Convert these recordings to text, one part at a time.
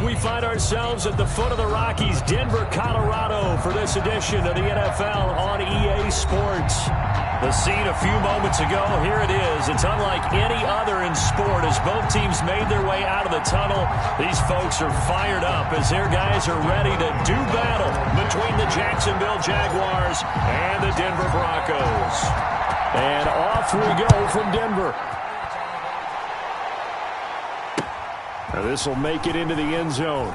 We find ourselves at the foot of the Rockies, Denver, Colorado, for this edition of the NFL on EA Sports. The scene a few moments ago, here it is. It's unlike any other in sport as both teams made their way out of the tunnel. These folks are fired up as their guys are ready to do battle between the Jacksonville Jaguars and the Denver Broncos. And off we go from Denver. Now this will make it into the end zone.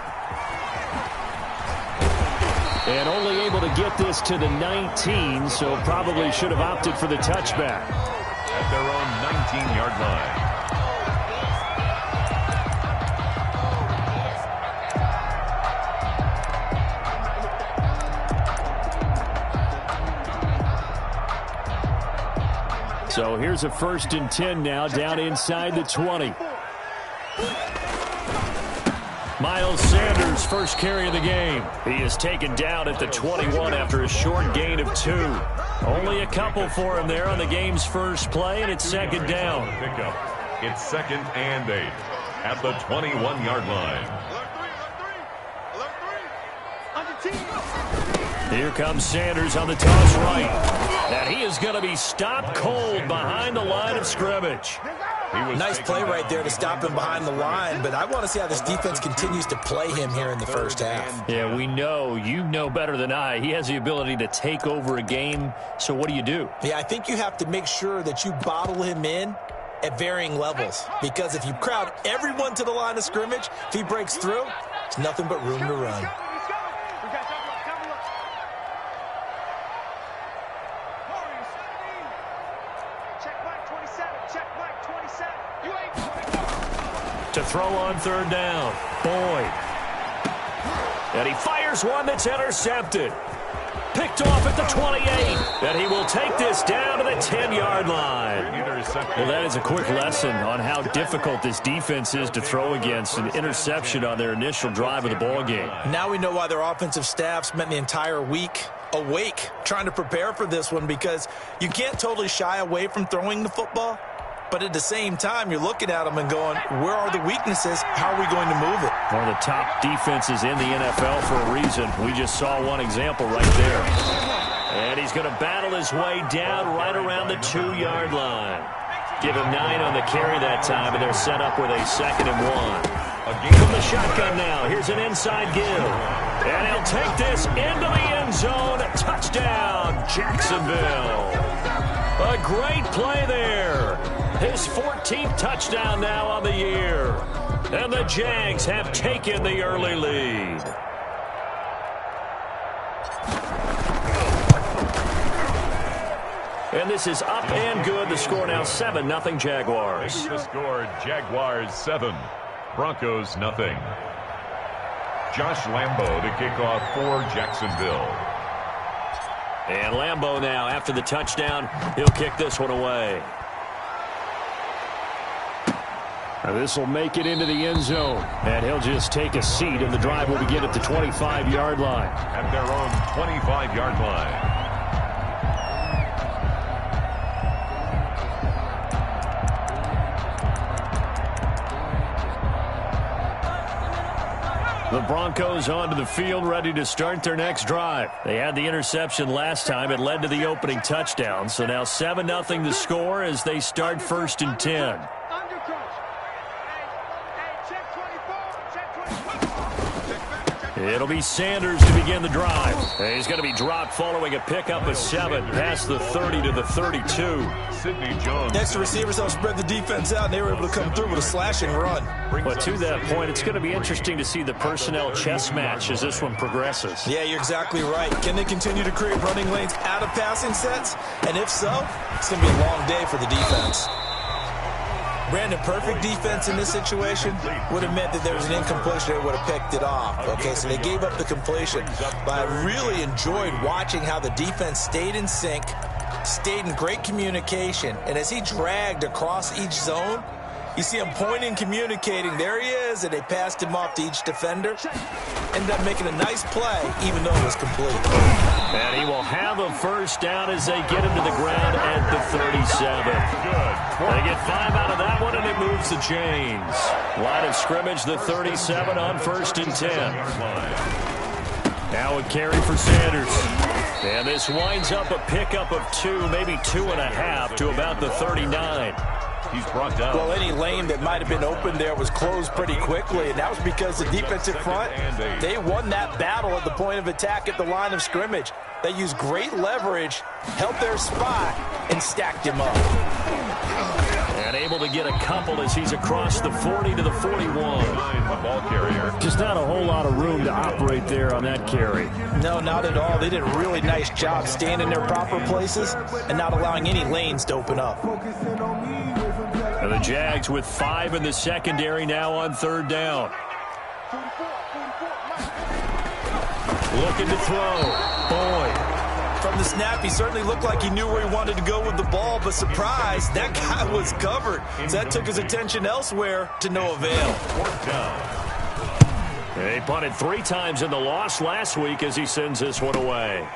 And only able to get this to the 19, so probably should have opted for the touchback. At their own 19-yard line. So here's a 1st and 10 now, down inside the 20. Miles Sanders, first carry of the game. He is taken down at the 21 after a short gain of 2. Only a couple for him there on the game's first play, and it's 2nd down. Pickup. It's 2nd and 8 at the 21-yard line. Here comes Sanders on the toss right. And he is going to be stopped cold behind the line of scrimmage. Nice play right there to stop him behind the line, but I want to see how this defense continues to play him here in the first half. Yeah, we know. You know better than I. He has the ability to take over a game, so what do you do? Yeah, I think you have to make sure that you bottle him in at varying levels, because if you crowd everyone to the line of scrimmage, if he breaks through, it's nothing but room to run. To throw on 3rd down, Boyd. And he fires one that's intercepted. Picked off at the 28. And he will take this down to the 10-yard line. Well, that is a quick lesson on how difficult this defense is to throw against. An interception on their initial drive of the ballgame. Now we know why their offensive staff spent the entire week awake trying to prepare for this one, because you can't totally shy away from throwing the football. But at the same time, you're looking at them and going, where are the weaknesses? How are we going to move it? One of the top defenses in the NFL for a reason. We just saw one example right there. And he's going to battle his way down right around the 2-yard line. Give him 9 on the carry that time, and they're set up with a 2nd and 1. From the shotgun now, here's an inside give. And he'll take this into the end zone. Touchdown, Jacksonville. A great play there. His 14th touchdown now on the year. And the Jags have taken the early lead. And this is up and good. The score now 7-0 Jaguars. The score, Jaguars 7, Broncos 0. Josh Lambo to kick off for Jacksonville. And Lambo now, after the touchdown, he'll kick this one away. Now this will make it into the end zone. And he'll just take a seat, and the drive will begin at the 25-yard line. At their own 25-yard line. The Broncos onto the field, ready to start their next drive. They had the interception last time. It led to the opening touchdown. So now 7-0 the score as they start 1st and 10. It'll be Sanders to begin the drive. He's going to be dropped following a pickup of 7 past the 30 to the 32. Sidney Jones. Next, the receivers helped spread the defense out, and they were able to come through with a slashing run. But to that point, it's going to be interesting to see the personnel chess match as this one progresses. Yeah, you're exactly right. Can they continue to create running lanes out of passing sets? And if so, it's going to be a long day for the defense. Brandon, perfect defense in this situation would have meant that there was an incompletion. They would have picked it off. Okay, so they gave up the completion. But I really enjoyed watching how the defense stayed in sync, stayed in great communication. And as he dragged across each zone, you see him pointing, communicating. There he is, and they passed him off to each defender. Ended up making a nice play, even though it was complete. And he will have a first down as they get him to the ground at the 37. They get 5 out of that one, and it moves the chains. Line of scrimmage, the 37 on 1st and 10. Now a carry for Sanders. And this winds up a pickup of 2, maybe 2.5 to about the 39. He's brought down. Well, any lane that might have been open there was closed pretty quickly, and that was because the defensive front, they won that battle at the point of attack at the line of scrimmage. They used great leverage, held their spot, and stacked him up. And able to get a couple as he's across the 40 to the 41. The ball carrier. Just not a whole lot of room to operate there on that carry. No, not at all. They did a really nice job staying in their proper places and not allowing any lanes to open up. And the Jags with 5 in the secondary now on 3rd down. Looking to throw. Boyd. From the snap, he certainly looked like he knew where he wanted to go with the ball, but surprise, that guy was covered. So that took his attention elsewhere to no avail. 4th down. He punted 3 times in the loss last week as he sends this one away.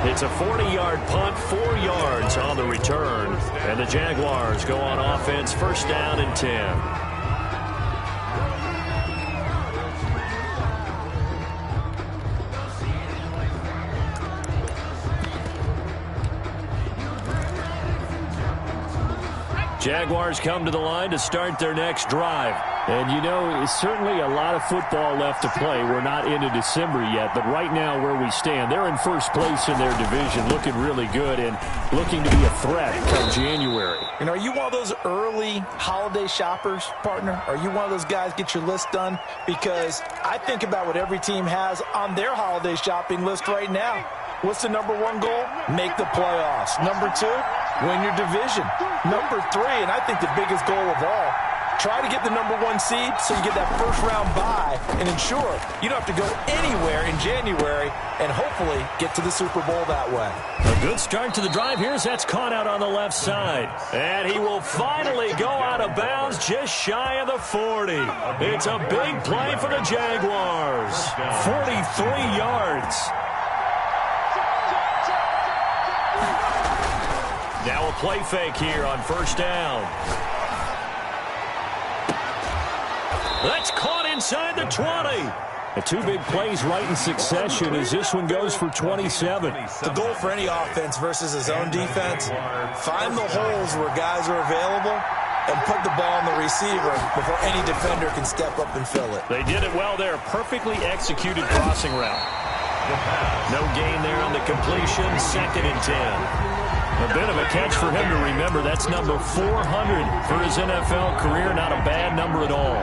It's a 40-yard punt, 4 yards on the return. And the Jaguars go on offense, 1st down and 10. Jaguars come to the line to start their next drive. And, you know, it's certainly a lot of football left to play. We're not into December yet, but right now where we stand, they're in 1st place in their division, looking really good and looking to be a threat come January. You know, are you one of those early holiday shoppers, partner? Are you one of those guys get your list done? Because I think about what every team has on their holiday shopping list right now. What's the number 1 goal? Make the playoffs. Number 2, win your division. Number 3, and I think the biggest goal of all, try to get the number 1 seed so you get that 1st round bye and ensure you don't have to go anywhere in January and hopefully get to the Super Bowl that way. A good start to the drive here as that's caught out on the left side. And he will finally go out of bounds just shy of the 40. It's a big play for the Jaguars. 43 yards. Now a play fake here on 1st down. That's caught inside the 20. The 2 big plays right in succession as this one goes for 27. The goal for any offense versus his own defense, find the holes where guys are available and put the ball on the receiver before any defender can step up and fill it. They did it well there. Perfectly executed crossing route. No gain there on the completion. 2nd and 10. A bit of a catch for him to remember. That's number 400 for his NFL career. Not a bad number at all.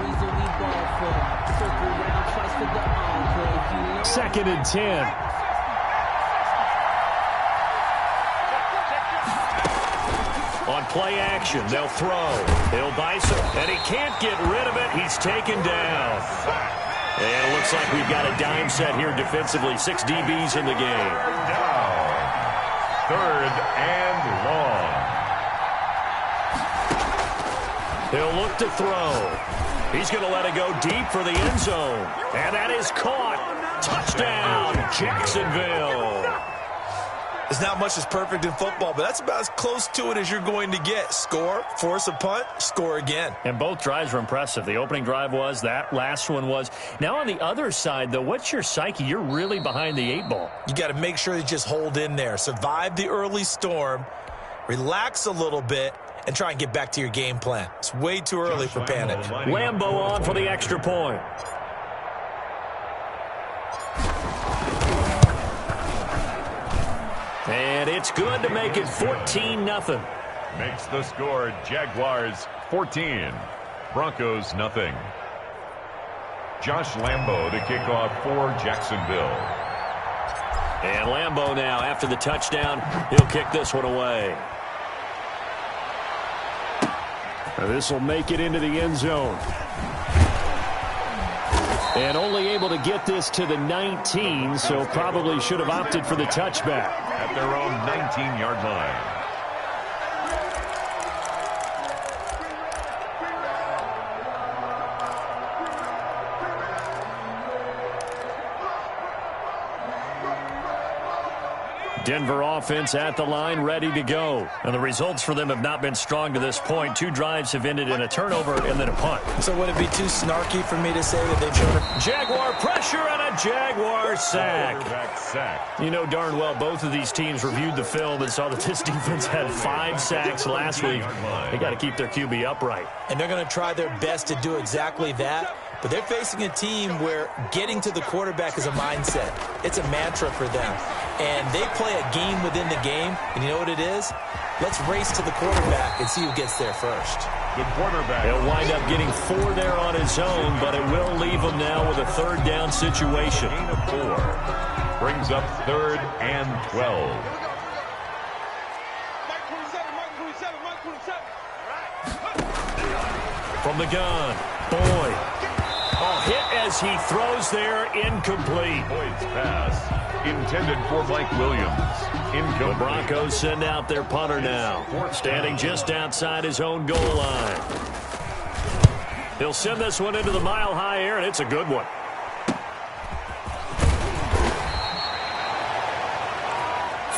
2nd and 10. On play action, they'll throw. He'll bison, and he can't get rid of it. He's taken down. And it looks like we've got a dime set here defensively. 6 DBs in the game. 3rd and long. He'll look to throw. He's going to let it go deep for the end zone. And that is caught. Touchdown, Jacksonville. There's not much that's perfect in football, but that's about as close to it as you're going to get. Score, force a punt, score again. And both drives were impressive. The opening drive was, that last one was. Now on the other side, though, what's your psyche? You're really behind the 8 ball. You got to make sure you just hold in there. Survive the early storm, relax a little bit, and try and get back to your game plan. It's way too early for panic. Lambo on for the extra point. And it's good to make it 14-0. Makes the score Jaguars 14, Broncos nothing. Josh Lambo to kick off for Jacksonville. And Lambo now, after the touchdown, he'll kick this one away. This will make it into the end zone. And only able to get this to the 19, so probably should have opted for the touchback. At their own 19-yard line. Denver offense at the line, ready to go. And the results for them have not been strong to this point. 2 drives have ended in a turnover and then a punt. So would it be too snarky for me to say that they've shown a Jaguar pressure and a Jaguar sack. You know darn well both of these teams reviewed the film and saw that this defense had 5 sacks last week. They got to keep their QB upright. And they're going to try their best to do exactly that. But they're facing a team where getting to the quarterback is a mindset. It's a mantra for them. And they play a game within the game. And you know what it is? Let's race to the quarterback and see who gets there first. The quarterback. He'll wind up getting 4 there on his own, but it will leave him now with a 3rd down situation. Gain of 4. Brings up 3rd and 12. From the gun, Boyd. Oh, hit as he throws there, incomplete. Boyd's pass intended for Mike Williams. Incomplete. The Broncos send out their punter now, standing just outside his own goal line. He'll send this one into the mile-high air, and it's a good one.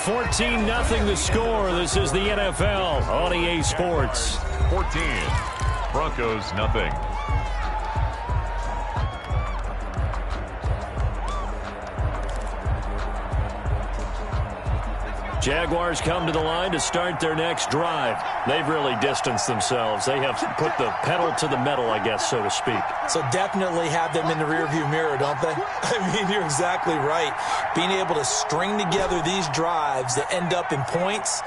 $14-0 the score. This is the NFL on EA Sports. 14. Broncos, nothing. Jaguars come to the line to start their next drive. They've really distanced themselves. They have put the pedal to the metal, I guess, so to speak. So definitely have them in the rearview mirror, don't they? I mean, you're exactly right. Being able to string together these drives that end up in points,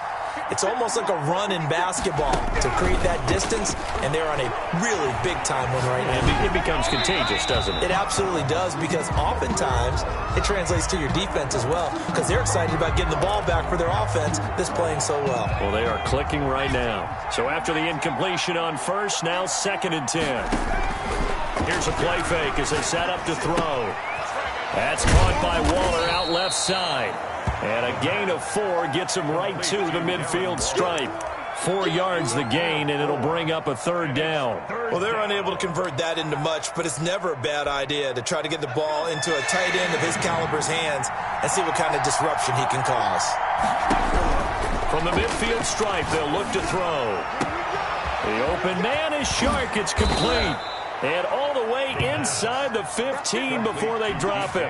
it's almost like a run in basketball to create that distance, and they're on a really big-time one right now. It becomes contagious, doesn't it? It absolutely does, because oftentimes it translates to your defense as well, because they're excited about getting the ball back for their offense that's playing so well. Well, they are clicking right now. So after the incompletion on first, now 2nd and 10. Here's a play fake as they set up to throw. That's caught by Waller out left side. And a gain of 4 gets him right to the midfield stripe. 4 yards the gain, and it'll bring up a 3rd down. Well, they're unable to convert that into much, but it's never a bad idea to try to get the ball into a tight end of his caliber's hands and see what kind of disruption he can cause. From the midfield stripe, they'll look to throw. The open man is Shark. It's complete. And all the way inside the 15 before they drop him.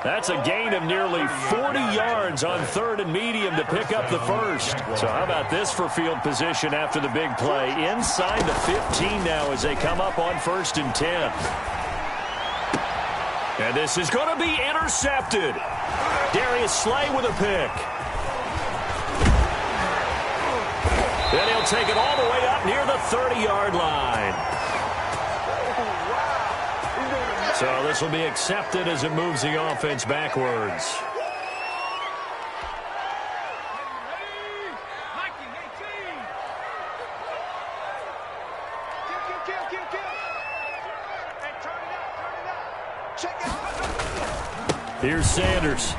That's a gain of nearly 40 yards on 3rd and medium to pick up the first. So how about this for field position after the big play? Inside the 15 now as they come up on 1st and 10. And this is going to be intercepted. Darius Slay with a pick. Then he'll take it all the way up near the 30-yard line. So this will be accepted as it moves the offense backwards. Here's Sanders.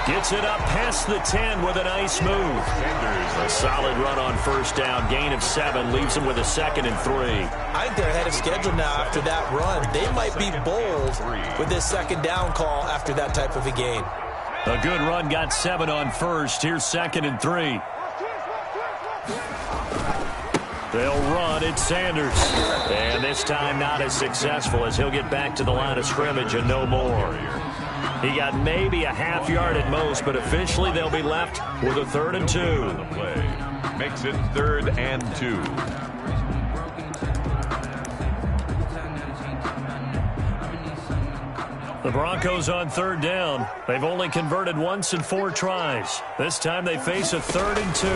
Gets it up past the 10 with a nice move. A solid run on 1st down. Gain of 7 leaves him with a 2nd and 3. I think they're ahead of schedule now after that run. They might be bold with this 2nd down call after that type of a gain. A good run got 7 on 1st. Here's 2nd and 3. They'll run. It's Sanders. And this time not as successful as he'll get back to the line of scrimmage and no more. He got maybe a half yard at most, but officially they'll be left with a 3rd and 2. The play makes it 3rd and 2. The Broncos on 3rd down. They've only converted once in 4 tries. This time they face a 3rd and 2.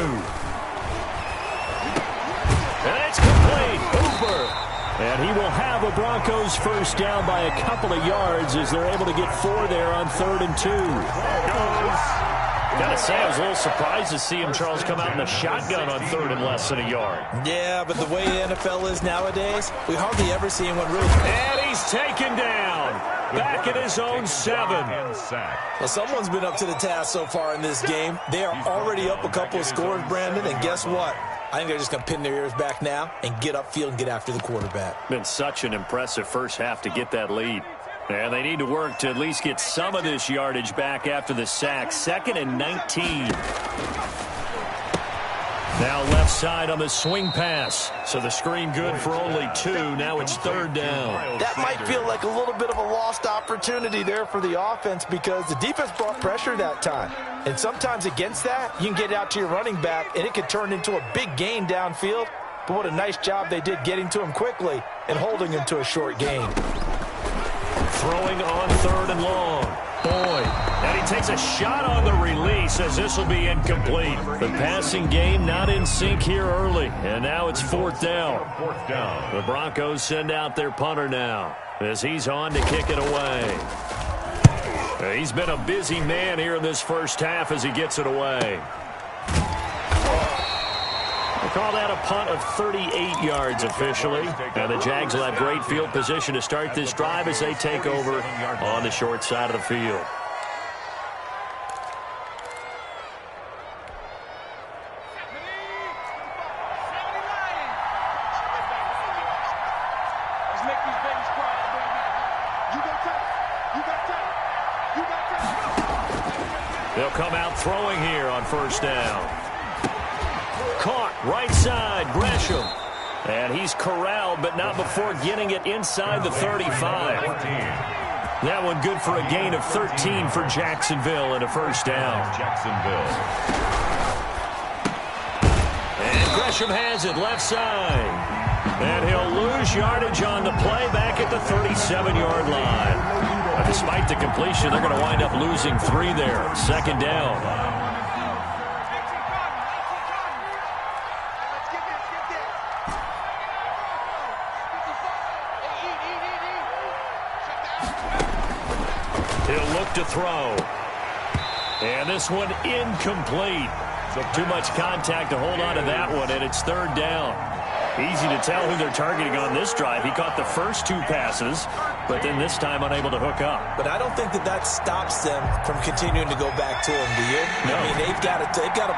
And it's complete. Hooper. And he will have a Broncos 1st down by a couple of yards as they're able to get 4 there on 3rd and 2. Gotta say, I was a little surprised to see him, Charles, come out in a shotgun on 3rd and less than a yard. Yeah, but the way the NFL is nowadays, we hardly ever see anyone really. And he's taken down. Back at his own 7. Well, someone's been up to the task so far in this game. They are already up a couple of scores, Brandon, and guess what? I think they're just going to pin their ears back now and get upfield and get after the quarterback. Been such an impressive first half to get that lead. And they need to work to at least get some of this yardage back after the sack. 2nd and 19. Now left side on the swing pass. So the screen good for only 2. Now it's 3rd down. That might feel like a little bit of a lost opportunity there for the offense because the defense brought pressure that time. And sometimes against that, you can get out to your running back, and it could turn into a big gain downfield. But what a nice job they did getting to him quickly and holding him to a short gain. Throwing on 3rd and long. Boyd. And he takes a shot on the release as this will be incomplete. The passing game not in sync here early. And now it's 4th down. The Broncos send out their punter now as he's on to kick it away. He's been a busy man here in this first half as he gets it away. They call that a punt of 38 yards officially. And the Jags will have great field position to start this drive as they take over on the short side of the field. They'll come out throwing here on 1st down. Caught right side, Gresham. And he's corralled, but not before getting it inside the 35. That one good for a gain of 13 for Jacksonville and a 1st down. And Gresham has it left side. And he'll lose yardage on the play back at the 37-yard line. But despite the completion, they're going to wind up losing 3 there. 2nd down. He'll look to throw. And this one incomplete. Too much contact to hold on to that one, and it's 3rd down. Easy to tell who they're targeting on this drive. He caught the first 2 passes, but then this time unable to hook up. But I don't think that stops them from continuing to go back to him, do you? No. I mean, they've got a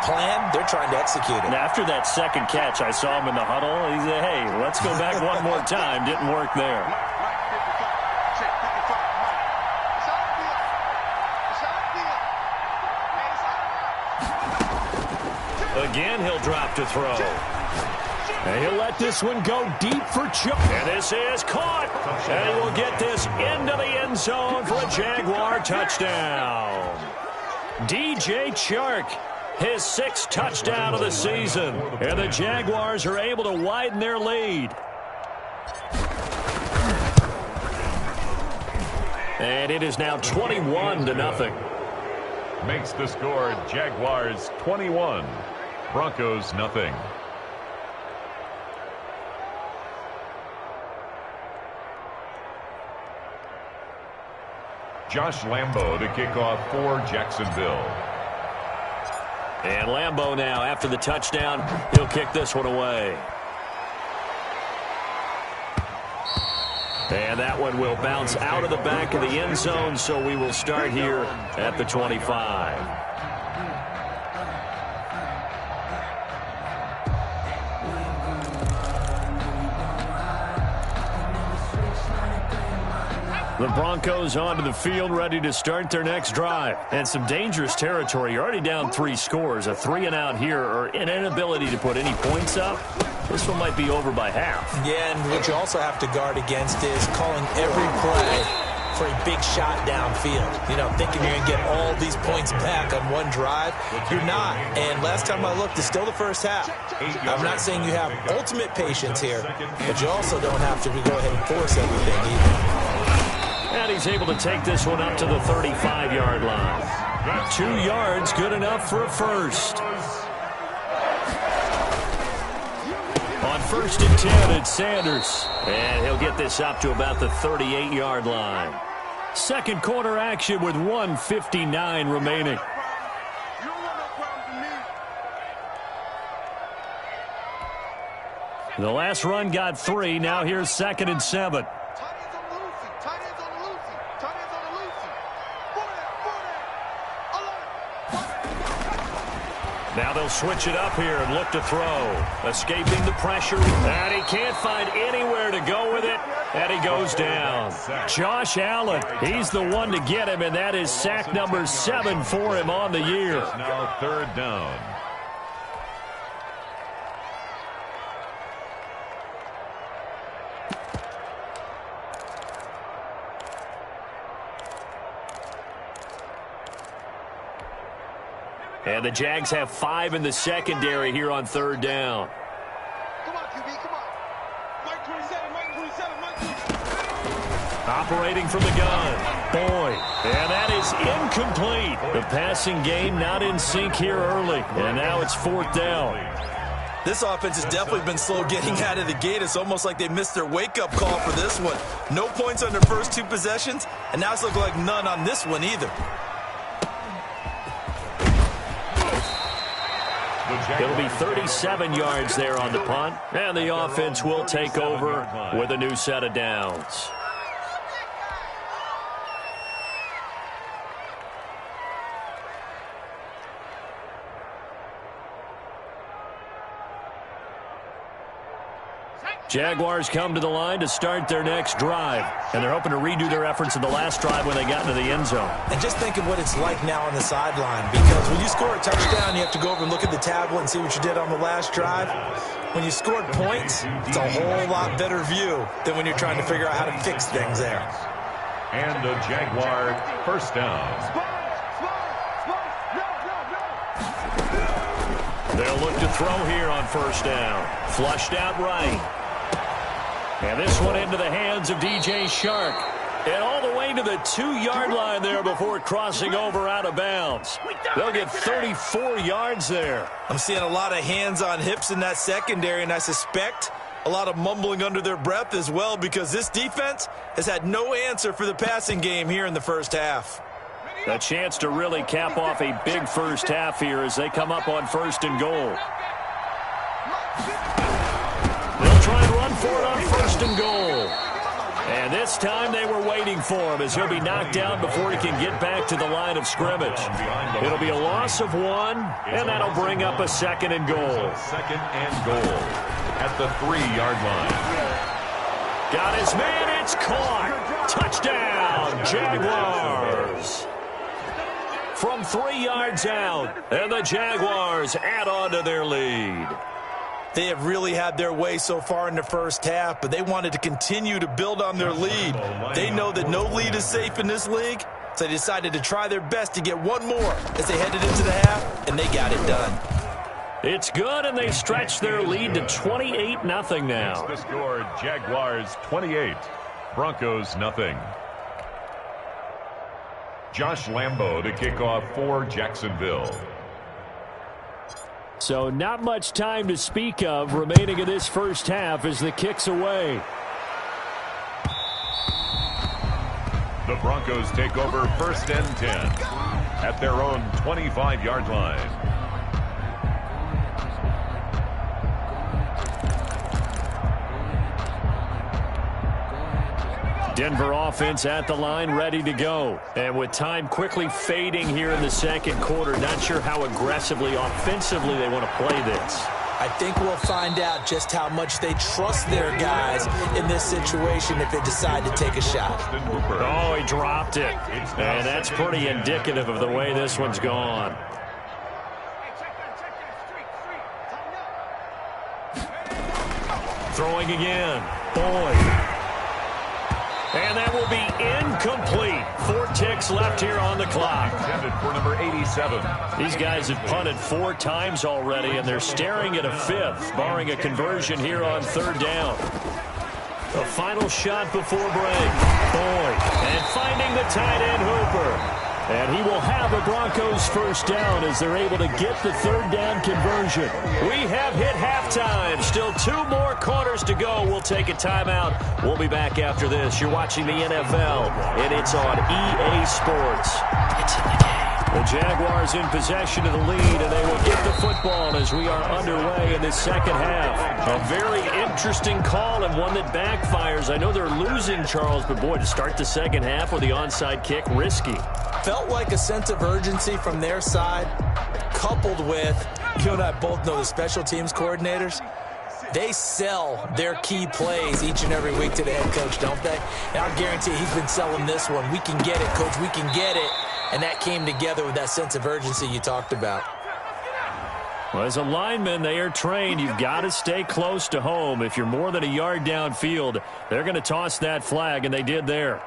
plan. They're trying to execute it. And after that second catch, I saw him in the huddle. He said, hey, let's go back one more time. Didn't work there. Again, he'll drop to throw. And he'll let this one go deep for Chuck. And this is caught. And he will get this into the end zone for a Jaguar touchdown. DJ Chark, his 6th touchdown of the season. And the Jaguars are able to widen their lead. And it is now 21-0. Makes the score Jaguars 21, Broncos nothing. Josh Lambo to kick off for Jacksonville. And Lambo now, after the touchdown, he'll kick this one away. And that one will bounce out of the back of the end zone, so we will start here at the 25. The Broncos onto the field, ready to start their next drive. And some dangerous territory. You're already down 3 scores. A 3 and out here, or an inability to put any points up. This one might be over by half. Yeah, and what you also have to guard against is calling every play for a big shot downfield. You know, thinking you're going to get all these points back on one drive. You're not. And last time I looked, it's still the first half. I'm not saying you have ultimate patience here, but you also don't have to go ahead and force everything either. And he's able to take this one up to the 35-yard line. 2 yards, good enough for a first. On 1st and 10, it's Sanders. And he'll get this up to about the 38-yard line. Second quarter action with 1:59 remaining. The last run got 3. Now here's 2nd and 7. Now they'll switch it up here and look to throw. Escaping the pressure. And he can't find anywhere to go with it. And he goes down. Josh Allen, he's the one to get him, and that is sack number 7 for him on the year. Now 3rd down. And the Jags have 5 in the secondary here on 3rd down. Come on, QB, come on. Mike 27, Mike 27, Mike 27. Operating from the gun. Boyd. And that is incomplete. The passing game not in sync here early. And now it's 4th down. This offense has definitely been slow getting out of the gate. It's almost like they missed their wake-up call for this one. No points on their first 2 possessions, and now it's looking like none on this one either. It'll be 37 yards there on the punt, and the offense will take over with a new set of downs. Jaguars come to the line to start their next drive, and they're hoping to redo their efforts in the last drive when they got into the end zone. And just think of what it's like now on the sideline, because when you score a touchdown, you have to go over and look at the tablet and see what you did on the last drive. When you scored points, it's a whole lot better view than when you're trying to figure out how to fix things there. And a Jaguar 1st down. They'll look to throw here on 1st down. Flushed out right. And this one into the hands of DJ Shark. And all the way to the 2-yard line there before crossing over out of bounds. They'll get 34 yards there. I'm seeing a lot of hands on hips in that secondary, and I suspect a lot of mumbling under their breath as well, because this defense has had no answer for the passing game here in the first half. A chance to really cap off a big first half here as they come up on 1st and goal. They'll try and run for it on 1st and goal. And this time they were waiting for him as he'll be knocked down before he can get back to the line of scrimmage. It'll be a loss of 1, and that'll bring up a 2nd and goal. 2nd and goal at the 3-yard line. Got his man, it's caught. Touchdown, Jaguars. From 3 yards out, and the Jaguars add on to their lead. They have really had their way so far in the first half, but they wanted to continue to build on their lead. They know that no lead is safe in this league, so they decided to try their best to get one more as they headed into the half, and they got it done. It's good, and they stretch their lead to 28-0 now. The score, Jaguars 28, Broncos nothing. Josh Lambo to kick off for Jacksonville. So not much time to speak of remaining in this first half as the kick's away. The Broncos take over 1st and 10 at their own 25-yard line. Denver offense at the line, ready to go. And with time quickly fading here in the 2nd quarter, not sure how aggressively, offensively they want to play this. I think we'll find out just how much they trust their guys in this situation if they decide to take a shot. Oh, he dropped it. And that's pretty indicative of the way this one's gone. Throwing again. Boyd. And that will be incomplete. 4 ticks left here on the clock. Intended for number 87. These guys have punted 4 times already, and they're staring at a 5th, barring a conversion here on 3rd down. The final shot before break. Boyd. And finding the tight end Hooper. And he will have a Broncos 1st down as they're able to get the 3rd down conversion. We have hit halftime. Still 2 more quarters to go. We'll take a timeout. We'll be back after this. You're watching the NFL, and it's on EA Sports. It's in the game. The Jaguars in possession of the lead, and they will get the football as we are underway in this 2nd half. A very interesting call and one that backfires. I know they're losing, Charles, but boy, to start the 2nd half with the onside kick, risky. Felt like a sense of urgency from their side, coupled with, you and I both know the special teams coordinators, They sell their key plays each and every week to the head coach, don't they? And I guarantee he's been selling this one. We can get it, coach. We can get it. And that came together with that sense of urgency you talked about. Well, as a lineman, they are trained. You've got to stay close to home. If you're more than a yard downfield, they're going to toss that flag, and they did there.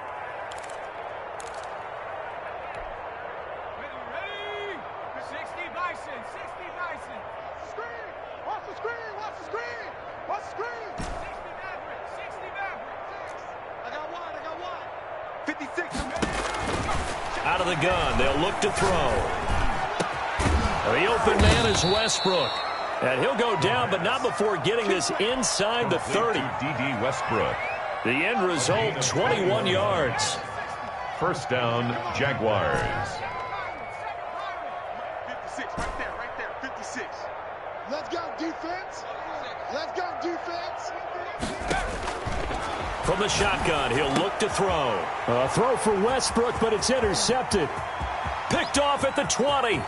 Out of the gun, they'll look to throw. The open man is Westbrook. And he'll go down, but not before getting this inside the 30. D.D. Westbrook. The end result, 21 yards. First down, Jaguars. 56, right there, 56. Let's go, defense. Let's go, defense. From the shotgun, he'll look to throw. A throw for Westbrook, but it's intercepted. Picked off at the 20.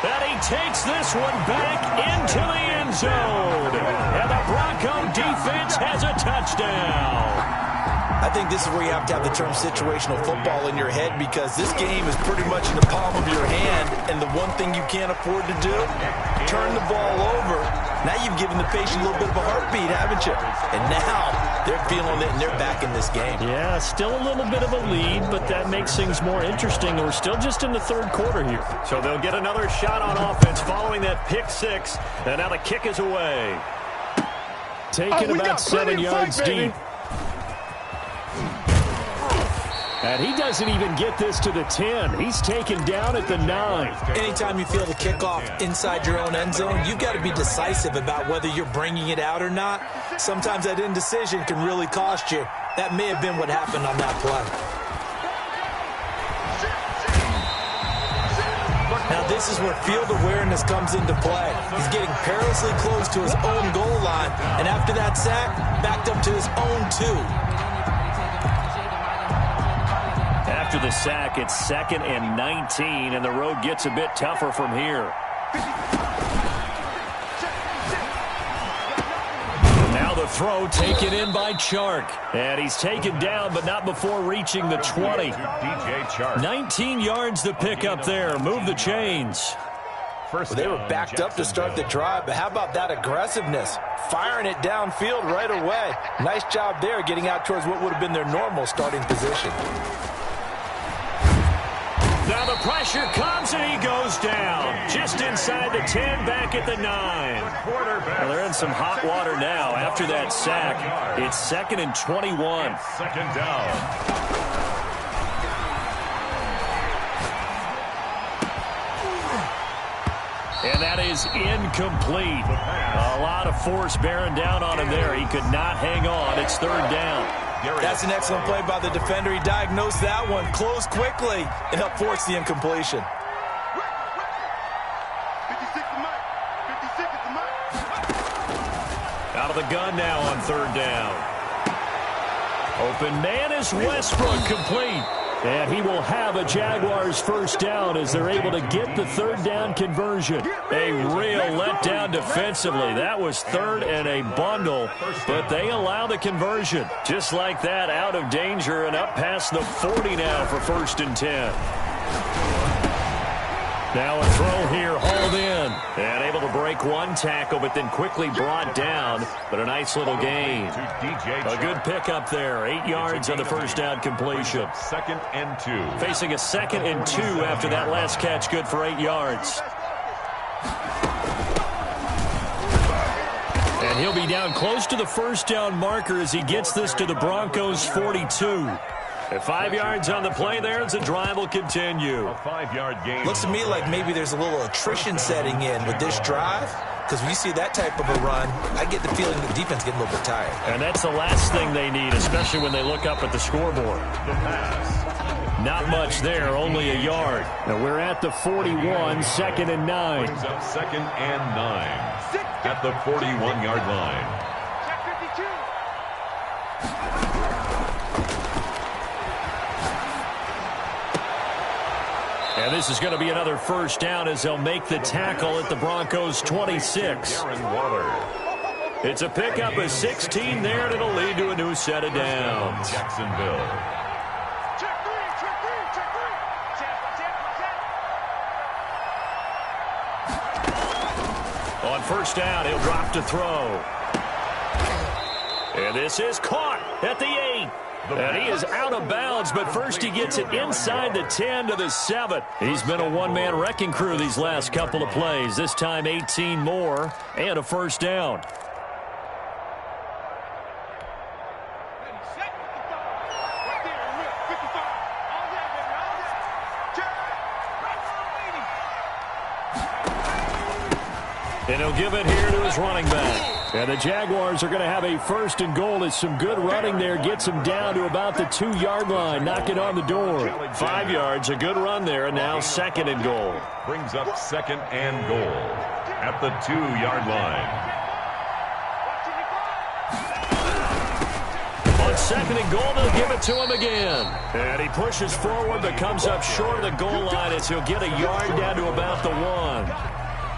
And he takes this one back into the end zone. And the Bronco defense has a touchdown. I think this is where you have to have the term situational football in your head, because this game is pretty much in the palm of your hand, and the one thing you can't afford to do, turn the ball over. Now you've given the patient a little bit of a heartbeat, haven't you? And now they're feeling it, and they're back in this game. Yeah, still a little bit of a lead, but that makes things more interesting. We're still just in the third quarter here. So they'll get another shot on offense following that pick six, and now the kick is away. Taken about 7 yards deep. And he doesn't even get this to the 10. He's taken down at the 9. Anytime you feel the kickoff inside your own end zone, you've got to be decisive about whether you're bringing it out or not. Sometimes that indecision can really cost you. That may have been what happened on that play. Now this is where field awareness comes into play. He's getting perilously close to his own goal line, and after that sack, backed up to his own 2. After the sack, it's 2nd and 19, and the road gets a bit tougher from here. Now the throw taken in by Chark. And he's taken down, but not before reaching the 20. DJ Chark. 19 yards to pick up there. Move the chains. Well, they were backed up to start the drive, but how about that aggressiveness? Firing it downfield right away. Nice job there getting out towards what would have been their normal starting position. Now the pressure comes, and he goes down. Just inside the 10, back at the 9. Well, they're in some hot water now after that sack. It's 2nd and 21. Second down. And that is incomplete. A lot of force bearing down on him there. He could not hang on. It's 3rd down. That's an excellent play by the defender. He diagnosed that one, closed quickly, and helped force the incompletion. 56 to Mike. 56 to Mike. Out of the gun now on 3rd down. Open man is Westbrook, complete. And he will have a Jaguars first down as they're able to get the 3rd down conversion. A real letdown defensively. That was 3rd and a bundle, but they allow the conversion. Just like that, out of danger and up past the 40 now for 1st and 10. Now a throw here, hauled in. And able to break one tackle, but then quickly brought down. But a nice little gain. A good pickup there. 8 yards on the first down completion. 2nd and 2. Facing a 2nd and 2 after that last catch, good for 8 yards. And he'll be down close to the first down marker as he gets this to the Broncos' 42. At 5 yards on the play there, as the drive will continue. A 5-yard gain. Looks to me like maybe there's a little attrition setting in with this drive, because when you see that type of a run, I get the feeling the defense getting a little bit tired. And that's the last thing they need, especially when they look up at the scoreboard. The pass. Not much there, only a yard. Now we're at the 41, 2nd and 9. Brings up 2nd and 9 at the 41-yard line. And this is going to be another first down as they'll make the tackle at the Broncos' 26. It's a pickup of 16 there, and it'll lead to a new set of downs. Jacksonville. On first down, he'll drop to throw. And this is caught at the 8. And he is out of bounds, but first he gets it inside the 10 to the 7. He's been a one-man wrecking crew these last couple of plays. This time 18 more and a first down. And he'll give it here to his running back. And the Jaguars are going to have a first and goal as some good running there gets him down to about the 2-yard line, knocking on the door. 5 yards, a good run there, and now second and goal. Brings up second and goal at the 2-yard line. On second and goal, they'll give it to him again. And he pushes forward but comes up short of the goal line as he'll get a yard down to about the 1.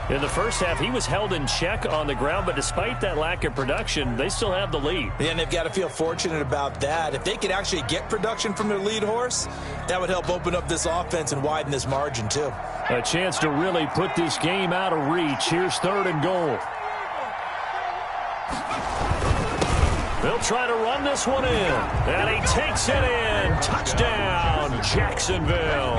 In the first half, he was held in check on the ground, but despite that lack of production, they still have the lead. Yeah, and they've got to feel fortunate about that. If they could actually get production from their lead horse, that would help open up this offense and widen this margin, too. A chance to really put this game out of reach. Here's third and goal. They'll try to run this one in, and he takes it in. Touchdown, Jacksonville.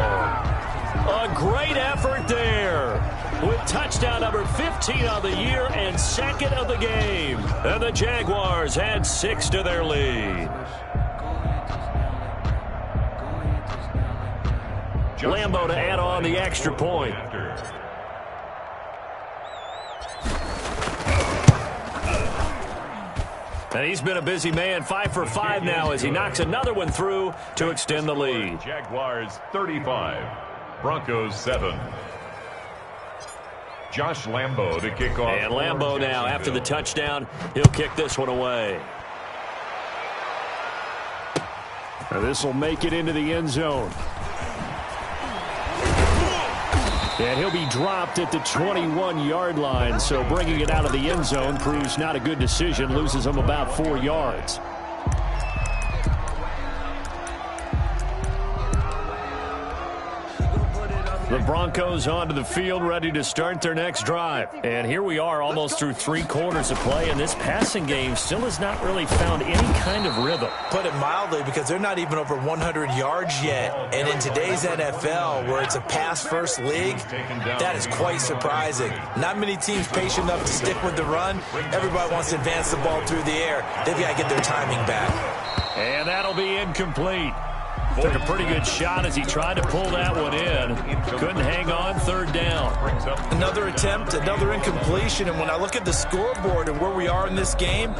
A great effort there, with touchdown number 15 of the year and second of the game. And the Jaguars add 6 to their lead. Lambo to add on the extra point. And he's been a busy man, 5 for 5 now as he knocks another one through to extend the lead. Jaguars 35, Broncos 7. Josh Lambo to kick off. And Lambo now, after the touchdown, he'll kick this one away. And this will make it into the end zone. And he'll be dropped at the 21-yard line, so bringing it out of the end zone proves not a good decision, loses him about 4 yards. The Broncos onto the field, ready to start their next drive. And here we are, almost through 3 quarters of play, and this passing game still has not really found any kind of rhythm. Put it mildly, because they're not even over 100 yards yet. And in today's NFL, where it's a pass-first league, that is quite surprising. Not many teams patient enough to stick with the run. Everybody wants to advance the ball through the air. They've got to get their timing back. And that'll be incomplete. Took a pretty good shot as he tried to pull that one in. Couldn't hang on, third down. Another attempt, another incompletion. And when I look at the scoreboard and where we are in this game,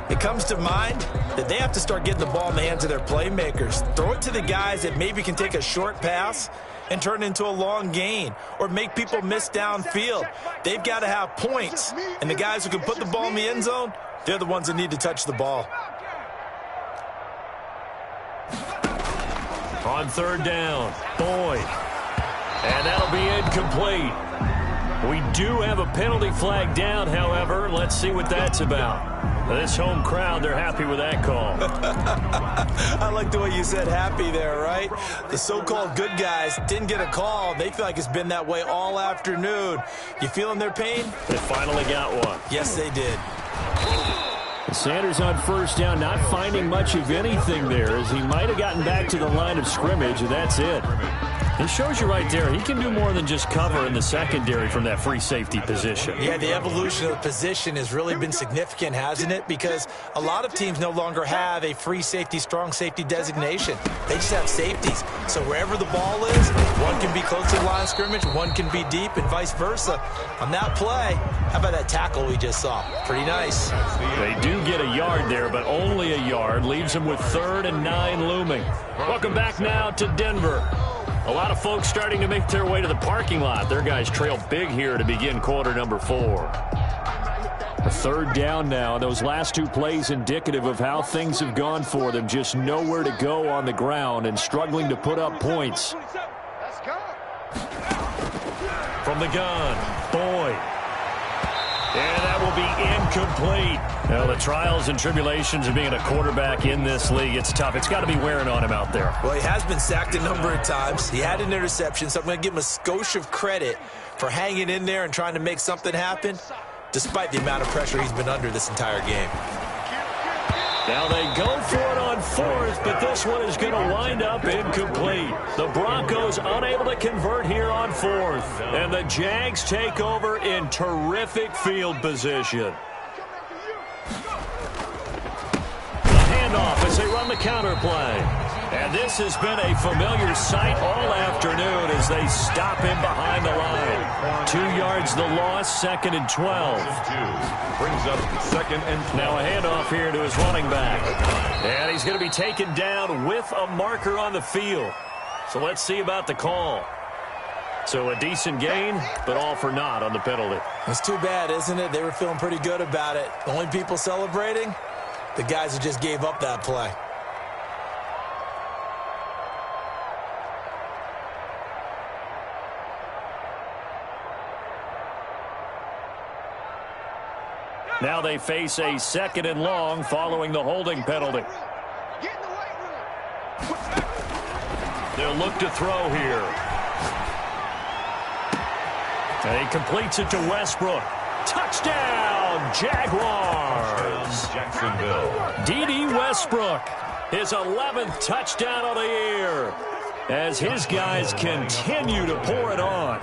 it comes to mind that they have to start getting the ball in the hands of their playmakers. Throw it to the guys that maybe can take a short pass and turn it into a long gain or make people miss downfield. They've got to have points. And the guys who can put the ball in the end zone, they're the ones that need to touch the ball. On third down, Boyd. And that'll be incomplete. We do have a penalty flag down, however. Let's see what that's about. This home crowd, they're happy with that call. I like the way you said happy there, right? The so-called good guys didn't get a call. They feel like it's been that way all afternoon. You feeling their pain? They finally got one. Yes, they did. Sanders on first down, not finding much of anything there, as he might have gotten back to the line of scrimmage, and that's it. It shows you right there, he can do more than just cover in the secondary from that free safety position. Yeah, the evolution of the position has really been significant, hasn't it? Because a lot of teams no longer have a free safety, strong safety designation. They just have safeties. So wherever the ball is, one can be close to the line of scrimmage, one can be deep, and vice versa. On that play, how about that tackle we just saw? Pretty nice. They do get a yard there, but only a yard. Leaves them with 3rd and 9 looming. Welcome back now to Denver. A lot of folks starting to make their way to the parking lot. Their guys trail big here to begin quarter number 4. A 3rd down now. Those last 2 plays indicative of how things have gone for them. Just nowhere to go on the ground and struggling to put up points. the gun. Boyd. And that will be incomplete. Now, the trials and tribulations of being a quarterback in this league, it's tough. It's got to be wearing on him out there. Well, he has been sacked a number of times. He had an interception, so I'm going to give him a skosh of credit for hanging in there and trying to make something happen, despite the amount of pressure he's been under this entire game. Now they go for it on fourth, but this one is going to wind up incomplete. The Broncos unable to convert here on fourth. And the Jags take over in terrific field position. The handoff as they run the counter play. And this has been a familiar sight all afternoon as they stop him behind the line. 2 yards the loss, 2nd and 12. Brings up 2nd and 12. Now a handoff here to his running back. And he's going to be taken down with a marker on the field. So let's see about the call. So a decent gain, but all for naught on the penalty. It's too bad, isn't it? They were feeling pretty good about it. The only people celebrating, the guys who just gave up that play. Now they face a 2nd and long following the holding penalty. They'll look to throw here. And he completes it to Westbrook. Touchdown, Jaguars. Jacksonville. D.D. Westbrook, his 11th touchdown of the year, as his guys continue to pour it on.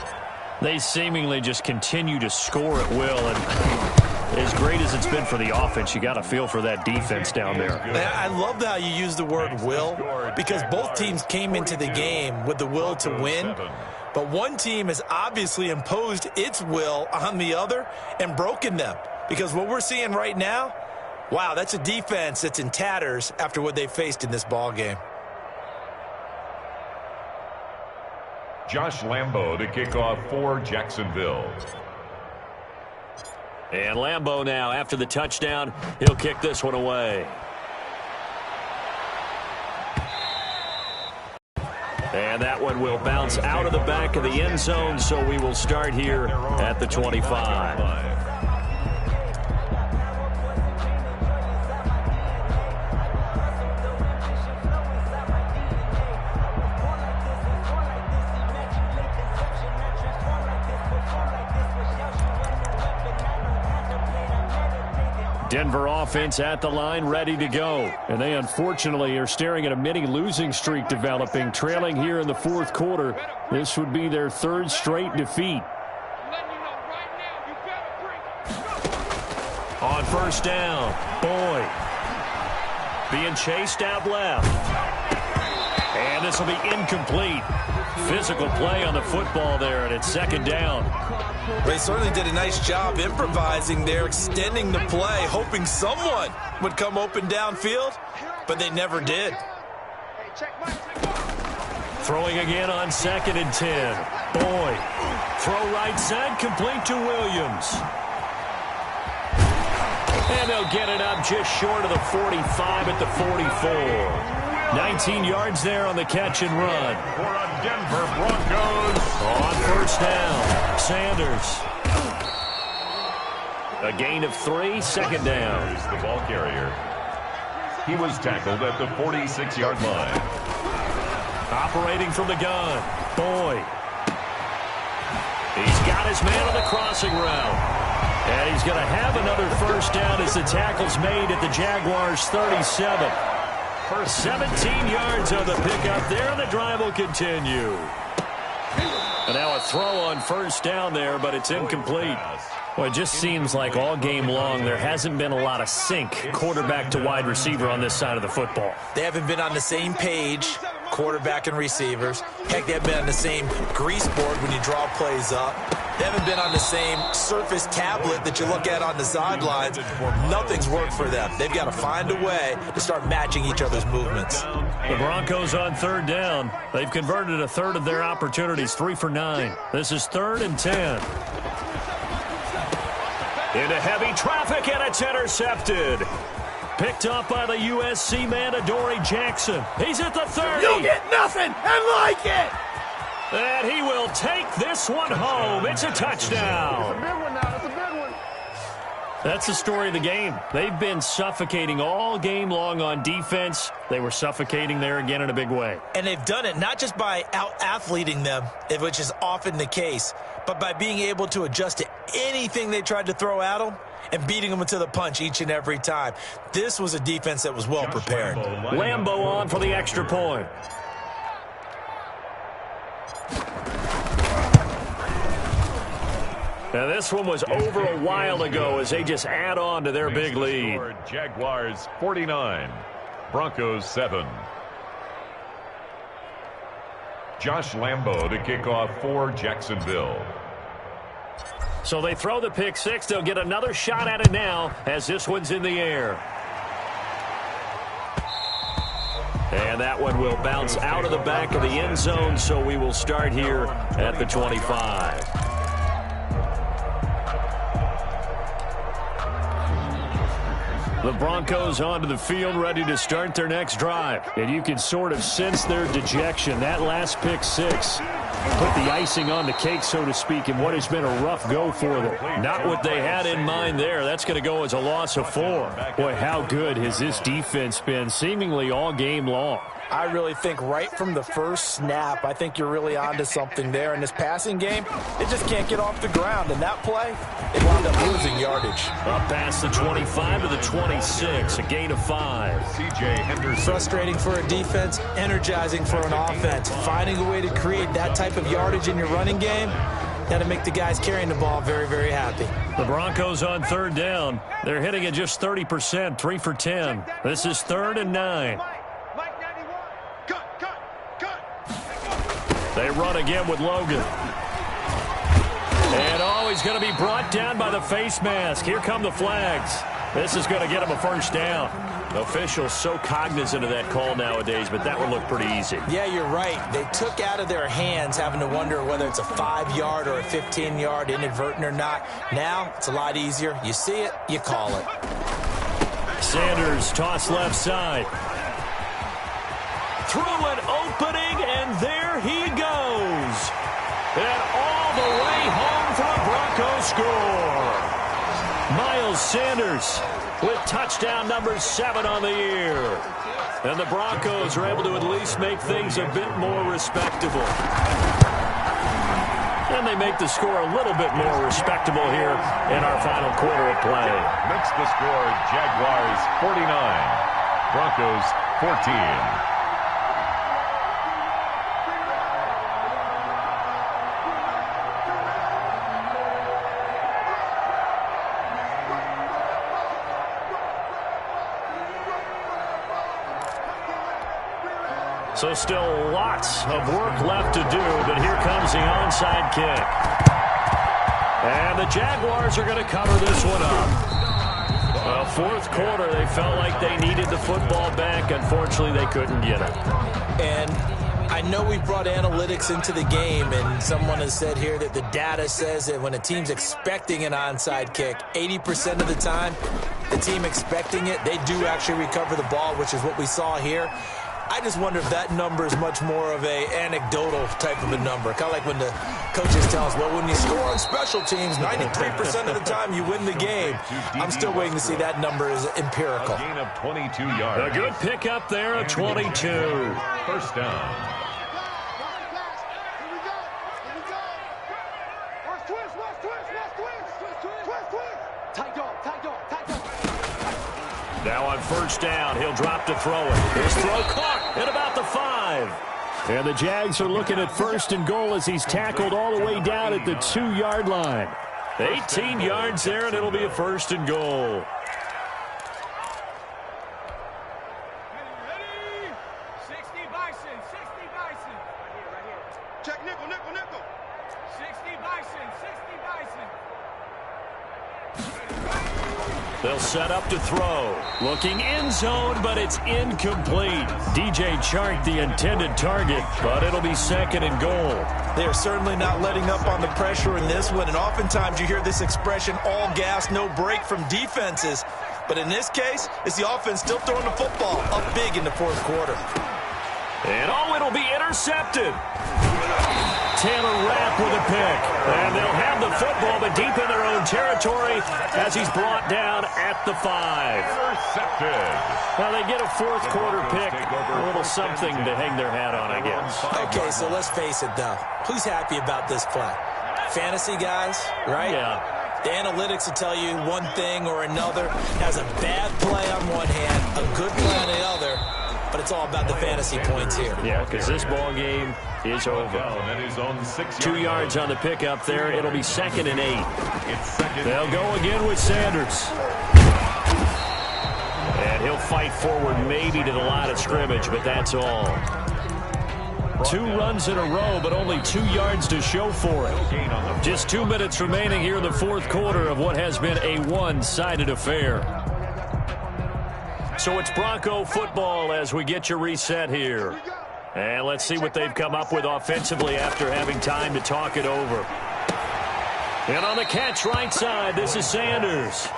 They seemingly just continue to score at will, and as great as it's been for the offense, you got to feel for that defense down there. I love how you use the word will, because both teams came into the game with the will to win, but one team has obviously imposed its will on the other and broken them, because what we're seeing right now, wow, that's a defense that's in tatters after what they faced in this ball game. Josh Lambo to kick off for Jacksonville. And Lambo now, after the touchdown, he'll kick this one away. And that one will bounce out of the back of the end zone, so we will start here at the 25. Denver offense at the line, ready to go. And they unfortunately are staring at a mini losing streak developing, trailing here in the 4th quarter. This would be their 3rd straight defeat. On first down, Boyd being chased out left. And this will be incomplete. Physical play on the football there, and it's 2nd down. They certainly did a nice job improvising there, extending the play, hoping someone would come open downfield, but they never did. Throwing again on 2nd and 10. Boyd. Throw right side, complete to Williams. And they'll get it up just short of the 45 at the 44. 19 yards there on the catch and run. For a Denver Broncos. On first down, Sanders. A gain of 3, 2nd down. Here's the ball carrier. He was tackled at the 46-yard line. Operating from the gun, Boyd. He's got his man on the crossing route. And he's going to have another first down as the tackle's made at the Jaguars' 37. 17 yards on the pickup there, and the drive will continue. And now a throw on first down there, but it's incomplete. Well, it just seems like all game long there hasn't been a lot of sync quarterback to wide receiver on this side of the football. They haven't been on the same page, quarterback and receivers. Heck, they haven't been on the same grease board when you draw plays up. They haven't been on the same surface tablet that you look at on the sidelines. Nothing's worked for them. They've got to find a way to start matching each other's movements. The Broncos on 3rd down. They've converted a third of their opportunities, 3 for 9. This is 3rd and 10. Into heavy traffic, and it's intercepted. Picked up by the USC man, Adoree Jackson. He's at the 30. You'll get nothing and like it. And he will take this one home. It's a touchdown. It's a big one now. It's a big one. That's the story of the game. They've been suffocating all game long on defense. They were suffocating there again in a big way. And they've done it not just by out-athleting them, which is often the case, but by being able to adjust to anything they tried to throw at them and beating them to the punch each and every time. This was a defense that was well prepared. Lambo on for the extra point. Now this one was over a while ago as they just add on to their big lead. Jaguars 49, Broncos 7. Josh Lambo to kick off for Jacksonville. So they throw the pick six. They'll get another shot at it now as this one's in the air. And that one will bounce out of the back of the end zone, so we will start here at the 25. The Broncos onto the field, ready to start their next drive. And you can sort of sense their dejection. That last pick six put the icing on the cake, so to speak, in what has been a rough go for them. Not what they had in mind there. That's going to go as a loss of 4. Boy, how good has this defense been seemingly all game long? I really think right from the first snap, I think you're really onto something there. In this passing game, they just can't get off the ground. In that play, they wound up losing yardage. Up past the 25 to the 26, a gain of 5. C.J. Henderson. Frustrating for a defense, energizing for an offense. Finding a way to create that type of yardage in your running game, got to make the guys carrying the ball very, very happy. The Broncos on third down. They're hitting at just 30%, 3 for 10. This is 3rd and 9. They run again with Logan. And he's going to be brought down by the face mask. Here come the flags. This is going to get him a first down. Officials so cognizant of that call nowadays, but that would look pretty easy. Yeah, you're right. They took out of their hands having to wonder whether it's a 5-yard or a 15-yard inadvertent or not. Now, it's a lot easier. You see it, you call it. Sanders toss left side. Through an opening, and there he goes. And all the way home for a Broncos score. Miles Sanders with touchdown number 7 on the year. And the Broncos are able to at least make things a bit more respectable. And they make the score a little bit more respectable here in our final quarter of play. Makes the score Jaguars 49, Broncos 14. So still lots of work left to do, but here comes the onside kick. And the Jaguars are going to cover this one up. Well, fourth quarter, they felt like they needed the football back. Unfortunately, they couldn't get it. And I know we brought analytics into the game, and someone has said here that the data says that when a team's expecting an onside kick, 80% of the time, the team expecting it, they do actually recover the ball, which is what we saw here. I just wonder if that number is much more of a anecdotal type of a number. Kind of like when the coaches tell us, well, when you score on special teams, 93% of the time you win the game. I'm still waiting to see that number is empirical. A gain of 22 yards. A good pickup there at 22. First down. Now on first down, he'll drop to throw it. His throw caught at about the 5. And the Jags are looking at first and goal as he's tackled all the way down at the 2-yard line. 18 yards there, and it'll be a first and goal. Check nickel, nickel, nickel. 60 Bison, 60 Bison. They'll set up to throw. Looking end zone, but it's incomplete. DJ Chark, the intended target, but it'll be second and goal. They're certainly not letting up on the pressure in this one, and oftentimes you hear this expression, all gas, no break from defenses. But in this case, it's the offense still throwing the football up big in the fourth quarter. And it'll be intercepted. Taylor Rapp with a pick. And they'll have the football, but deep in their own territory as he's brought down at the 5. Intercepted. Well, they get a fourth quarter pick. A little something to hang their hat on, I guess. Okay, so let's face it, though. Who's happy about this play? Fantasy guys, right? Yeah. The analytics will tell you one thing or another. Has a bad play on one hand, a good play on the other. But it's all about the fantasy points here. Yeah, because this ball game is over. 2 yards on the pickup there. It'll be 2nd and 8. They'll go again with Sanders. And he'll fight forward maybe to the line of scrimmage, but that's all. 2 runs in a row, but only 2 yards to show for it. Just 2 minutes remaining here in the fourth quarter of what has been a one-sided affair. So it's Bronco football as we get you reset here. And let's see what they've come up with offensively after having time to talk it over. And on the catch right side, this is Sanders.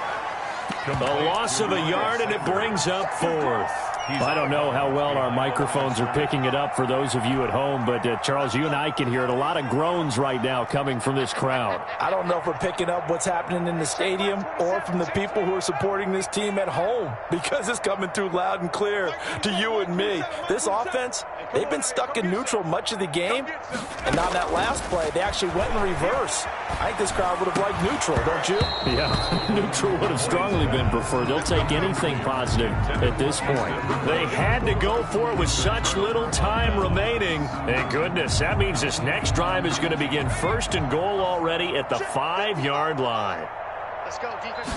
A loss of a yard, and it brings up 4th. I don't know how well our microphones are picking it up for those of you at home, but Charles, you and I can hear it. A lot of groans right now coming from this crowd. I don't know if we're picking up what's happening in the stadium or from the people who are supporting this team at home, because it's coming through loud and clear to you and me. This offense, they've been stuck in neutral much of the game, and on that last play, they actually went in reverse. I think this crowd would have liked neutral, don't you? Yeah, neutral would have strongly been preferred. They'll take anything positive at this point. They had to go for it with such little time remaining. Thank goodness, that means this next drive is going to begin 1st and goal already at the 5-yard line. Let's go, defense.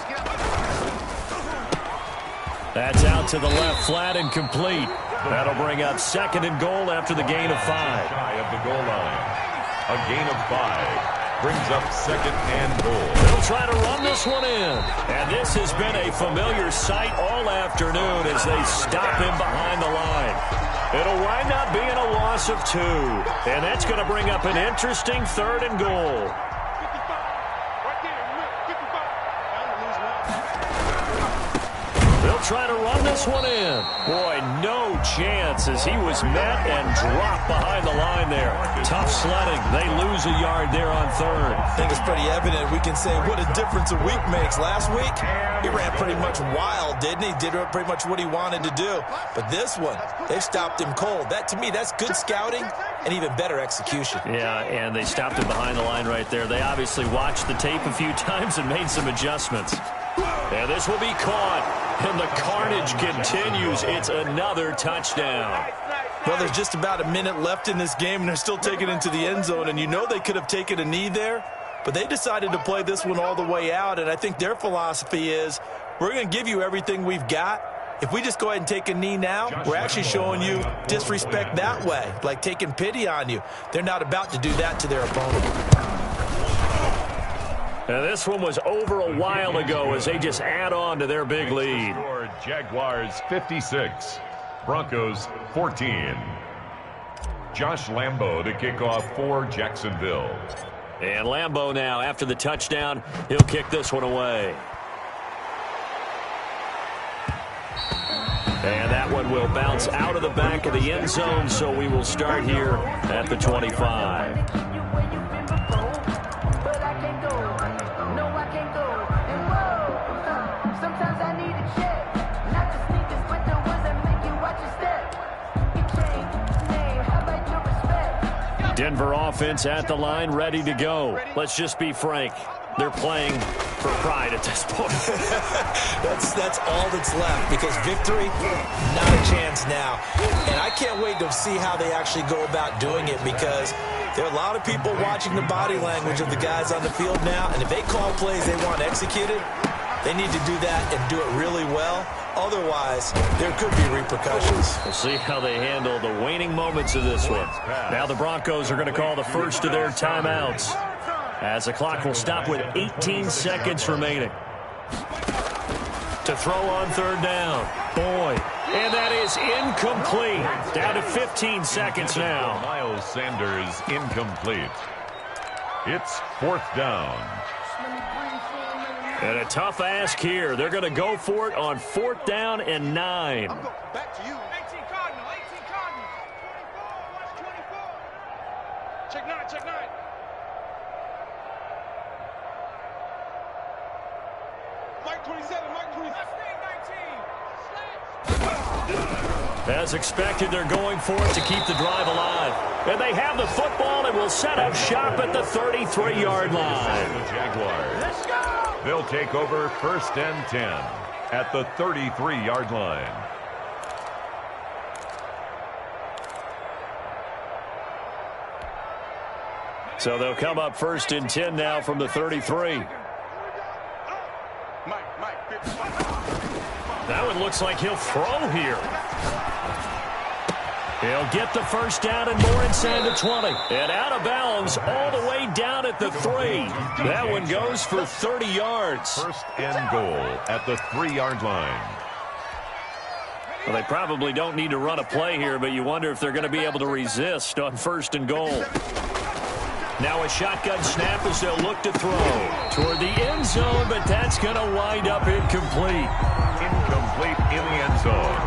That's out to the left, flat and complete. That'll bring up 2nd and goal after the gain of 5. Shy of the goal line. A gain of 5. Brings up 2nd and goal. They'll try to run this one in. And this has been a familiar sight all afternoon as they stop him behind the line. It'll wind up being a loss of 2. And that's going to bring up an interesting 3rd and goal. They'll try to run this one in. Boy, no chance as he was met and dropped behind the line there. Tough sledding. They lose a yard there on 3rd. I think it's pretty evident. We can say what a difference a week makes. Last week, he ran pretty much wild, didn't he? Did pretty much what he wanted to do. But this one, they've stopped him cold. That, to me, that's good scouting and even better execution. Yeah, and they stopped him behind the line right there. They obviously watched the tape a few times and made some adjustments. And this will be caught, and the carnage continues. It's another touchdown. Well, there's just about a minute left in this game, and they're still taking it into the end zone. And you know they could have taken a knee there, but they decided to play this one all the way out. And I think their philosophy is, we're going to give you everything we've got. If we just go ahead and take a knee now, we're actually showing you disrespect that way, like taking pity on you. They're not about to do that to their opponent. And this one was over a while ago as they just add on to their big lead. Jaguars 56, Broncos 14. Josh Lambo to kick off for Jacksonville. And Lambo now, after the touchdown, he'll kick this one away. And that one will bounce out of the back of the end zone, so we will start here at the 25. Denver offense at the line, ready to go. Let's just be frank. They're playing for pride at this point. That's all that's left, because victory, not a chance now. And I can't wait to see how they actually go about doing it, because there are a lot of people watching the body language of the guys on the field now, and if they call plays they want executed, they need to do that and do it really well. Otherwise, there could be repercussions. We'll see how they handle the waning moments of this one. Now the Broncos are going to call the first of their timeouts, as the clock will stop with 18 seconds remaining. To throw on 3rd down. Boy. And that is incomplete. Down to 15 seconds now. Miles Sanders incomplete. It's 4th down. And a tough ask here. They're going to go for it on 4th down and 9. Back to you. 18 Cardinal, 18 Cardinal. Check nine, check nine. Mike 27, Mike 27. As expected, they're going for it to keep the drive alive. And they have the football and will set up shop at the 33-yard line. The Jaguars. Let's go! They'll take over 1st and 10 at the 33-yard line. So they'll come up 1st and 10 now from the 33. Mike, 55. That one looks like he'll throw here. He'll get the first down and more inside the 20. And out of bounds all the way down at the 3. That one goes for 30 yards. 1st and goal at the 3-yard line. Well, they probably don't need to run a play here, but you wonder if they're going to be able to resist on 1st and goal. Now a shotgun snap as they'll look to throw toward the end zone, but that's going to wind up incomplete. Incomplete in the end zone.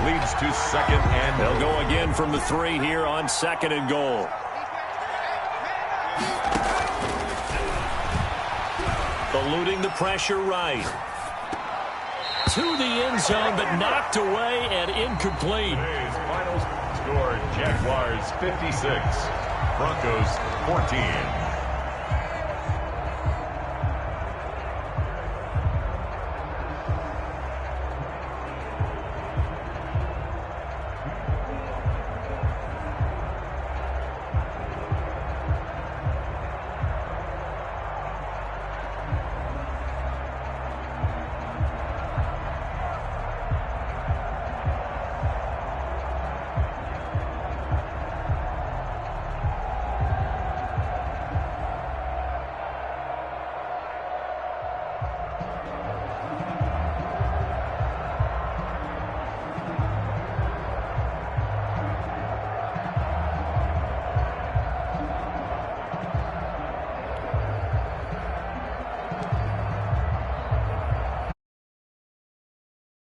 Leads to 2nd and They'll go again from the 3 here on 2nd and goal. Eluding the pressure right. To the end zone, but knocked away and incomplete. Today's final score, Jaguars 56, Broncos 14.